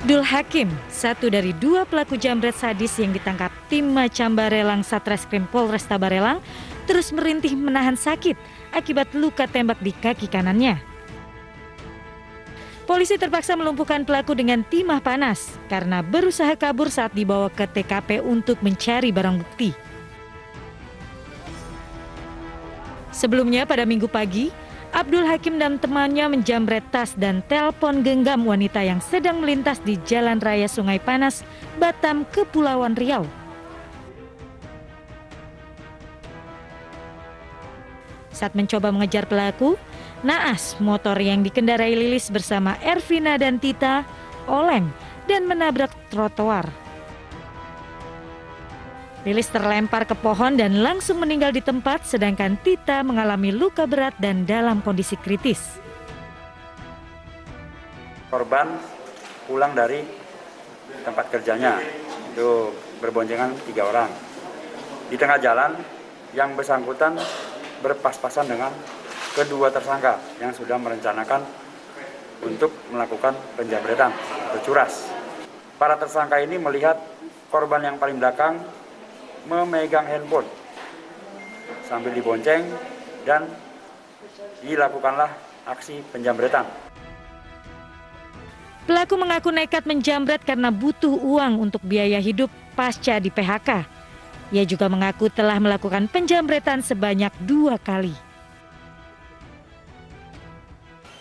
Abdul Hakim, satu dari dua pelaku jambret sadis yang ditangkap tim Macam Barelang Satreskrim Polresta Barelang, terus merintih menahan sakit akibat luka tembak di kaki kanannya. Polisi terpaksa melumpuhkan pelaku dengan timah panas karena berusaha kabur saat dibawa ke TKP untuk mencari barang bukti. Sebelumnya pada Minggu pagi, Abdul Hakim dan temannya menjambret tas dan telepon genggam wanita yang sedang melintas di Jalan Raya Sungai Panas, Batam, Kepulauan Riau. Saat mencoba mengejar pelaku, naas motor yang dikendarai Lilis bersama Ervina dan Tita oleng dan menabrak trotoar. Lilis terlempar ke pohon dan langsung meninggal di tempat, sedangkan Tita mengalami luka berat dan dalam kondisi kritis. Korban pulang dari tempat kerjanya, itu berboncengan 3 orang. Di tengah jalan, yang bersangkutan berpas-pasan dengan kedua tersangka yang sudah merencanakan untuk melakukan penjambretan atau curas. Para tersangka ini melihat korban yang paling belakang memegang handphone sambil dibonceng dan dilakukanlah aksi penjambretan. Pelaku mengaku nekat menjambret karena butuh uang untuk biaya hidup pasca di PHK. Ia juga mengaku telah melakukan penjambretan sebanyak 2 kali.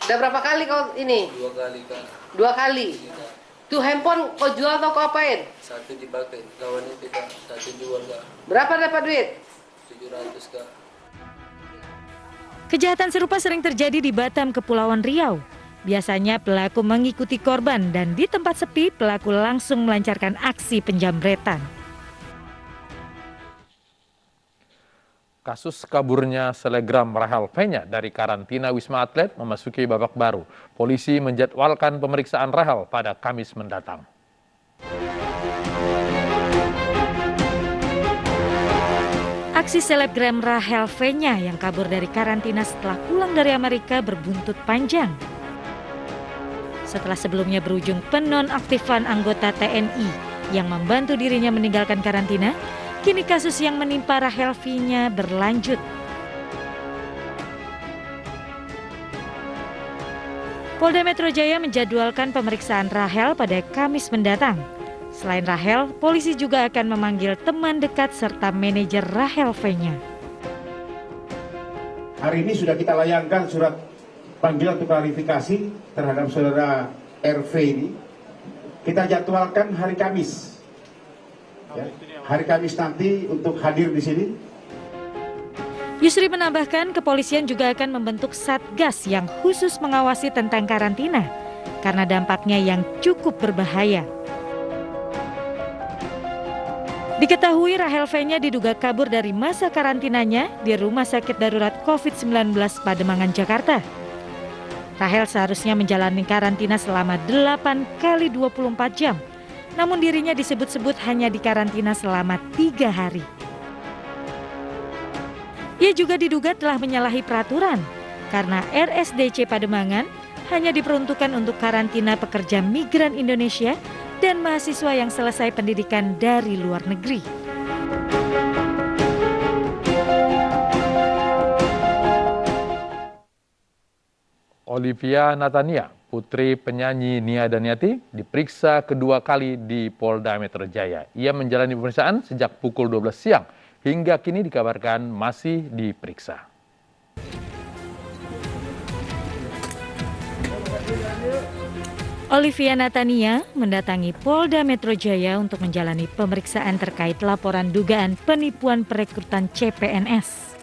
Udah berapa kali kau ini? 2 kali, Kak. 2 kali? Tuh handphone kau jual atau kau apain? 1 dipakai, kawan itu, Kak. 1 jual, Kak. Berapa dapat duit? 700, Kak. Kejahatan serupa sering terjadi di Batam, Kepulauan Riau. Biasanya pelaku mengikuti korban dan di tempat sepi pelaku langsung melancarkan aksi penjambretan. Kasus kaburnya selegram Rahel Fenya dari karantina Wisma Atlet memasuki babak baru. Polisi menjadwalkan pemeriksaan Rahel pada Kamis mendatang. Aksi selebgram Rahel Fenya yang kabur dari karantina setelah pulang dari Amerika berbuntut panjang. Setelah sebelumnya berujung penonaktifan anggota TNI yang membantu dirinya meninggalkan karantina, kini kasus yang menimpa Rahel Fenya berlanjut. Polda Metro Jaya menjadwalkan pemeriksaan Rahel pada Kamis mendatang. Selain Rahel, polisi juga akan memanggil teman dekat serta manajer Rahel Fenya. Hari ini sudah kita layangkan surat panggilan untuk klarifikasi terhadap saudara RV ini. Kita jadwalkan hari Kamis. Ya, hari Kamis nanti untuk hadir di sini. Yusri menambahkan kepolisian juga akan membentuk satgas yang khusus mengawasi tentang karantina karena dampaknya yang cukup berbahaya. Diketahui Rahel Fenya diduga kabur dari masa karantinanya di Rumah Sakit Darurat COVID-19 Pademangan, Jakarta. Rahel seharusnya menjalani karantina selama 8 kali 24 jam. Namun dirinya disebut-sebut hanya dikarantina selama 3 hari. Ia juga diduga telah menyalahi peraturan karena RSDC Pademangan hanya diperuntukkan untuk karantina pekerja migran Indonesia dan mahasiswa yang selesai pendidikan dari luar negeri. Olivia Natania, putri penyanyi Nia Daniati, diperiksa kedua kali di Polda Metro Jaya. Ia menjalani pemeriksaan sejak pukul 12 siang. Hingga kini dikabarkan masih diperiksa. Olivia Natania mendatangi Polda Metro Jaya untuk menjalani pemeriksaan terkait laporan dugaan penipuan perekrutan CPNS.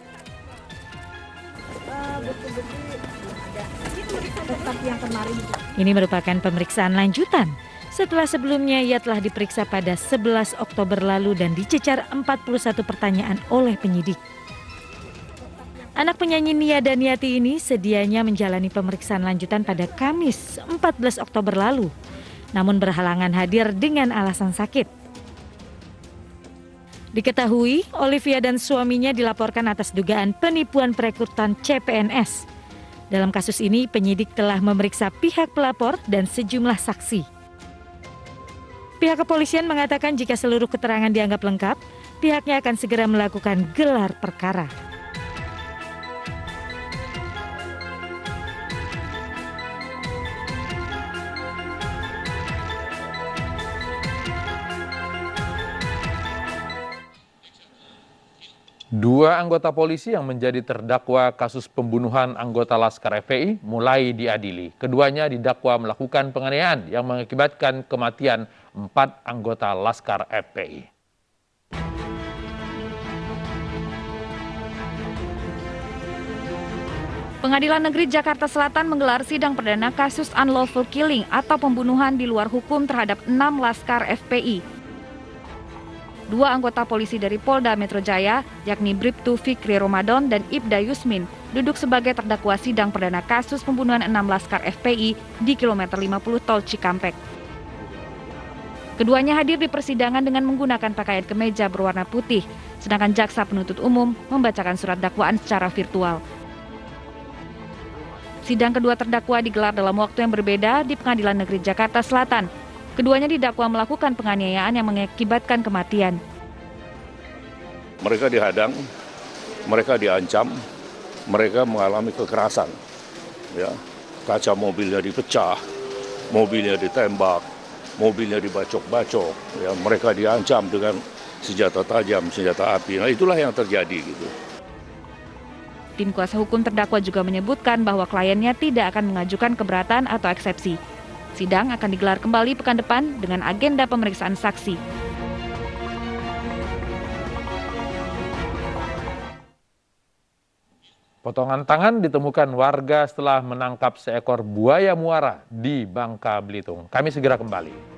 Ini merupakan pemeriksaan lanjutan setelah sebelumnya ia telah diperiksa pada 11 Oktober lalu dan dicecar 41 pertanyaan oleh penyidik. Anak penyanyi Nia Daniati ini sedianya menjalani pemeriksaan lanjutan pada Kamis 14 Oktober lalu, namun berhalangan hadir dengan alasan sakit. Diketahui, Olivia dan suaminya dilaporkan atas dugaan penipuan perekrutan CPNS. Dalam kasus ini, penyidik telah memeriksa pihak pelapor dan sejumlah saksi. Pihak kepolisian mengatakan jika seluruh keterangan dianggap lengkap, pihaknya akan segera melakukan gelar perkara. Dua anggota polisi yang menjadi terdakwa kasus pembunuhan anggota Laskar FPI mulai diadili. Keduanya didakwa melakukan penganiayaan yang mengakibatkan kematian 4 anggota Laskar FPI. Pengadilan Negeri Jakarta Selatan menggelar sidang perdana kasus unlawful killing atau pembunuhan di luar hukum terhadap 6 Laskar FPI. Dua anggota polisi dari Polda Metro Jaya, yakni Bribtu Fikri Ramadan dan Ibda Yusmin, duduk sebagai terdakwa sidang perdana kasus pembunuhan 6 Laskar FPI di kilometer 50 Tol Cikampek. Keduanya hadir di persidangan dengan menggunakan pakaian kemeja berwarna putih, sedangkan jaksa penuntut umum membacakan surat dakwaan secara virtual. Sidang kedua terdakwa digelar dalam waktu yang berbeda di Pengadilan Negeri Jakarta Selatan. Keduanya didakwa melakukan penganiayaan yang mengakibatkan kematian. Mereka dihadang, mereka diancam, mereka mengalami kekerasan. Ya, kaca mobilnya dipecah, mobilnya ditembak, mobilnya dibacok-bacok. Ya, mereka diancam dengan senjata tajam, senjata api. Nah, itulah yang terjadi gitu. Tim kuasa hukum terdakwa juga menyebutkan bahwa kliennya tidak akan mengajukan keberatan atau eksepsi. Sidang akan digelar kembali pekan depan dengan agenda pemeriksaan saksi. Potongan tangan ditemukan warga setelah menangkap seekor buaya muara di Bangka Belitung. Kami segera kembali.